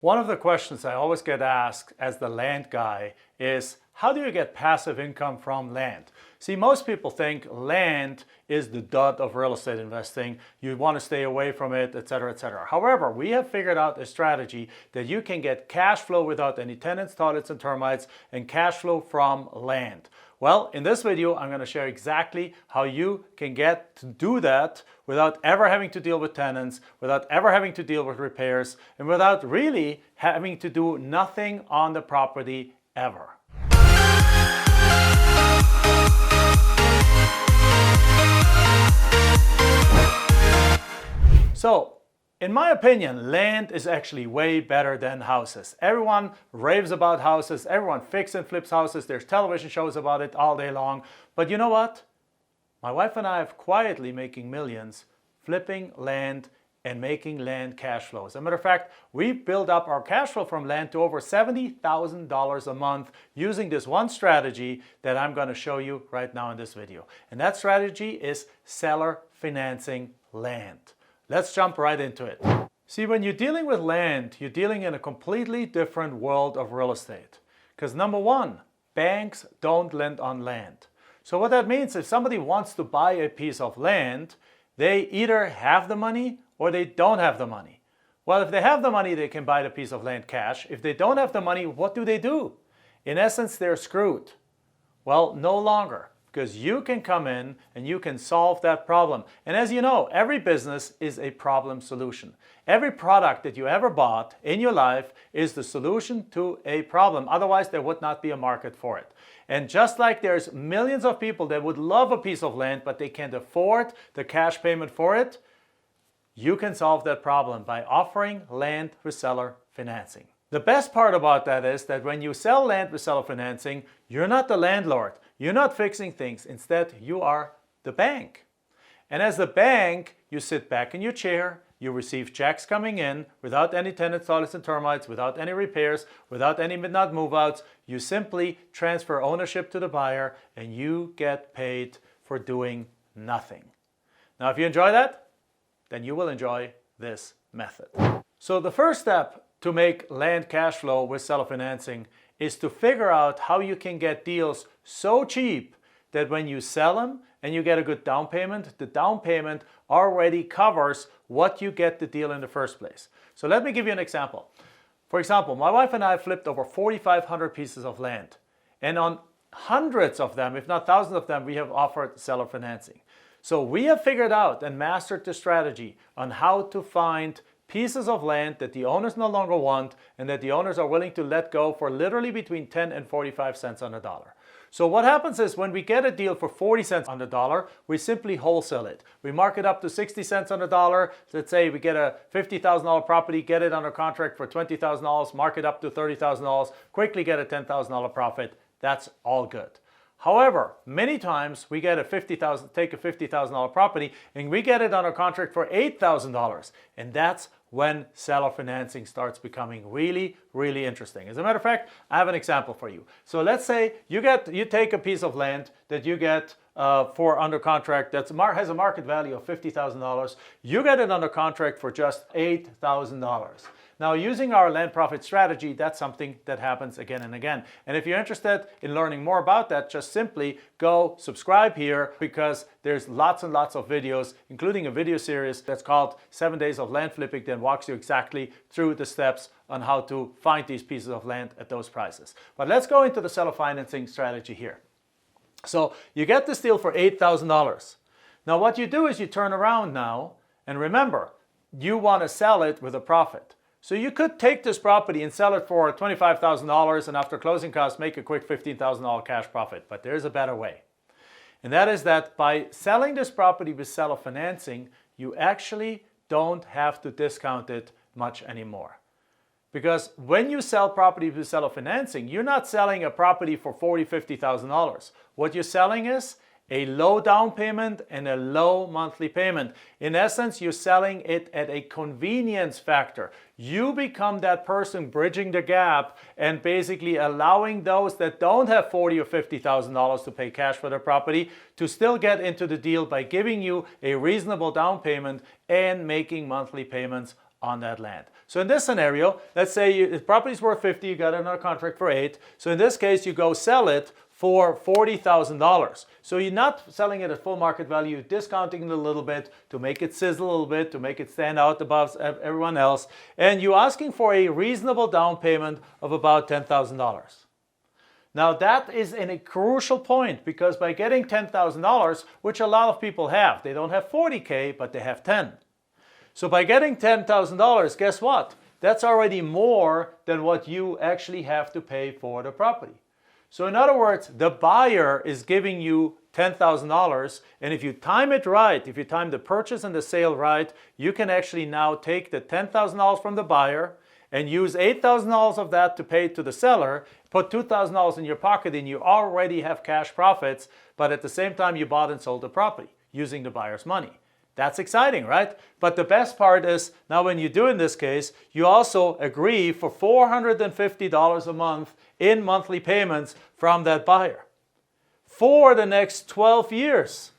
One of the questions I always get asked as the land guy is, how do you get passive income from land? See, most people think land is the dud of real estate investing. You want to stay away from it, etc., etc. However, we have figured out a strategy that you can get cash flow without any tenants, toilets, and termites, and cash flow from land. Well, in this video, I'm going to share exactly how you can get to do that without ever having to deal with tenants, without ever having to deal with repairs, and without really having to do nothing on the property ever. So, in my opinion, land is actually way better than houses. Everyone raves about houses, everyone fixes and flips houses, there's television shows about it all day long. But you know what? My wife and I are quietly making millions flipping land and making land cash flow. As a matter of fact, we built up our cash flow from land to over $70,000 a month using this one strategy that I'm going to show you right now in this video. And that strategy is seller financing land. Let's jump right into it. See, when you're dealing with land, you're dealing in a completely different world of real estate. Because number one, banks don't lend on land. So what that means, if somebody wants to buy a piece of land, they either have the money or they don't have the money. Well, if they have the money, they can buy the piece of land cash. If they don't have the money, what do? In essence, they're screwed. Well, no longer. Because you can come in and you can solve that problem. And as you know, every business is a problem solution. Every product that you ever bought in your life is the solution to a problem. Otherwise, there would not be a market for it. And just like there's millions of people that would love a piece of land, but they can't afford the cash payment for it, you can solve that problem by offering land with seller financing. The best part about that is that when you sell land with seller financing, you're not the landlord. You're not fixing things. Instead, you are the bank. And as the bank, you sit back in your chair, you receive checks coming in without any tenants, toilets, and termites, without any repairs, without any midnight move-outs. You simply transfer ownership to the buyer and you get paid for doing nothing. Now, if you enjoy that, then you will enjoy this method. So the first step to make land cash flow with seller financing is to figure out how you can get deals so cheap that when you sell them and you get a good down payment, the down payment already covers what you get the deal in the first place. So let me give you an example. For example, my wife and I flipped over 4,500 pieces of land. And on hundreds of them, if not thousands of them, we have offered seller financing. So we have figured out and mastered the strategy on how to find pieces of land that the owners no longer want and that the owners are willing to let go for literally between 10 and 45 cents on the dollar. So what happens is when we get a deal for 40 cents on the dollar, we simply wholesale it. We mark it up to 60 cents on the dollar. Let's say we get a $50,000 property, get it under contract for $20,000, mark it up to $30,000, quickly get a $10,000 profit. That's all good. However, many times we get take a $50,000 property and we get it under contract for $8,000. And that's when seller financing starts becoming really, really interesting. As a matter of fact, I have an example for you. So let's say you take a piece of land that you get for under contract that has a market value of $50,000. You get it under contract for just $8,000. Now, using our land profit strategy, that's something that happens again and again. And if you're interested in learning more about that, just simply go subscribe here because there's lots and lots of videos, including a video series that's called 7 Days of Land Flipping that walks you exactly through the steps on how to find these pieces of land at those prices. But let's go into the seller financing strategy here. So you get this deal for $8,000. Now what you do is you turn around now, and remember, you want to sell it with a profit. So you could take this property and sell it for $25,000 and after closing costs make a quick $15,000 cash profit. But there's a better way. And that is that by selling this property with seller financing, you actually don't have to discount it much anymore. Because when you sell property with seller financing, you're not selling a property for $40,000, $50,000. What you're selling is a low down payment and a low monthly payment. In essence, you're selling it at a convenience factor. You become that person bridging the gap and basically allowing those that don't have $40,000 or $50,000 to pay cash for their property to still get into the deal by giving you a reasonable down payment and making monthly payments on that land. So in this scenario, let's say the property's worth 50, you got it under contract for 8. So in this case, you go sell it for $40,000. So you're not selling it at full market value, you're discounting it a little bit to make it sizzle a little bit, to make it stand out above everyone else. And you're asking for a reasonable down payment of about $10,000. Now that is a crucial point, because by getting $10,000, which a lot of people have, they don't have 40K, but they have 10. So by getting $10,000, guess what? That's already more than what you actually have to pay for the property. So in other words, the buyer is giving you $10,000, and if you time it right, if you time the purchase and the sale right, you can actually now take the $10,000 from the buyer and use $8,000 of that to pay to the seller, put $2,000 in your pocket, and you already have cash profits, but at the same time you bought and sold the property using the buyer's money. That's exciting, right? But the best part is, now when you do in this case, you also agree for $450 a month in monthly payments from that buyer for the next 12 years.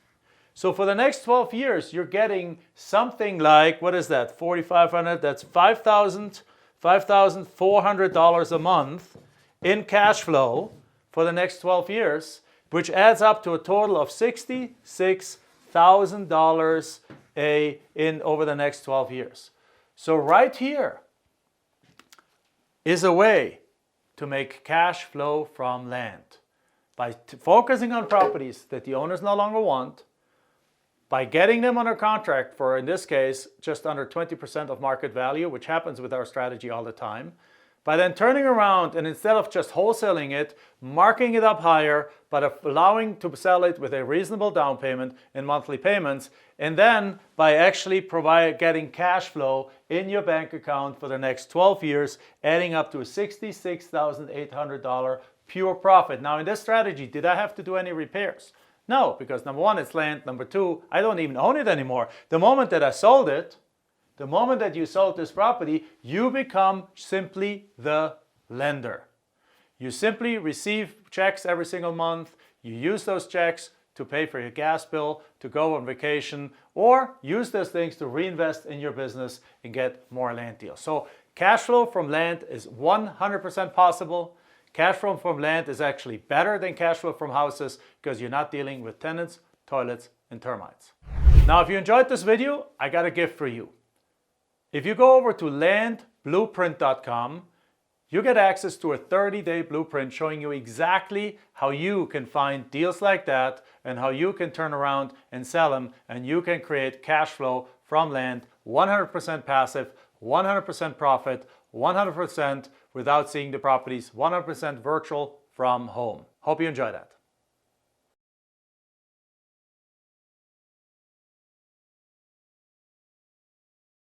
So for the next 12 years, you're getting something like, what is that, 4,500, that's $5,400 a month in cash flow for the next 12 years, which adds up to a total of $66,000 in over the next 12 years. So right here is a way to make cash flow from land. By focusing on properties that the owners no longer want, by getting them under contract for, in this case, just under 20% of market value, which happens with our strategy all the time, by then turning around and instead of just wholesaling it, marking it up higher, but allowing to sell it with a reasonable down payment in monthly payments, and then by actually getting cash flow in your bank account for the next 12 years, adding up to a $66,800 pure profit. Now in this strategy, did I have to do any repairs? No, because number one, it's land. Number two, I don't even own it anymore. The moment that I sold it, the moment that you sold this property, you become simply the lender. You simply receive checks every single month. You use those checks to pay for your gas bill, to go on vacation, or use those things to reinvest in your business and get more land deals. So cash flow from land is 100% possible. Cash flow from land is actually better than cash flow from houses because you're not dealing with tenants, toilets, and termites. Now, if you enjoyed this video, I got a gift for you. If you go over to landblueprint.com, you get access to a 30-day blueprint showing you exactly how you can find deals like that and how you can turn around and sell them, and you can create cash flow from land, 100% passive, 100% profit, 100% without seeing the properties, 100% virtual from home. Hope you enjoy that.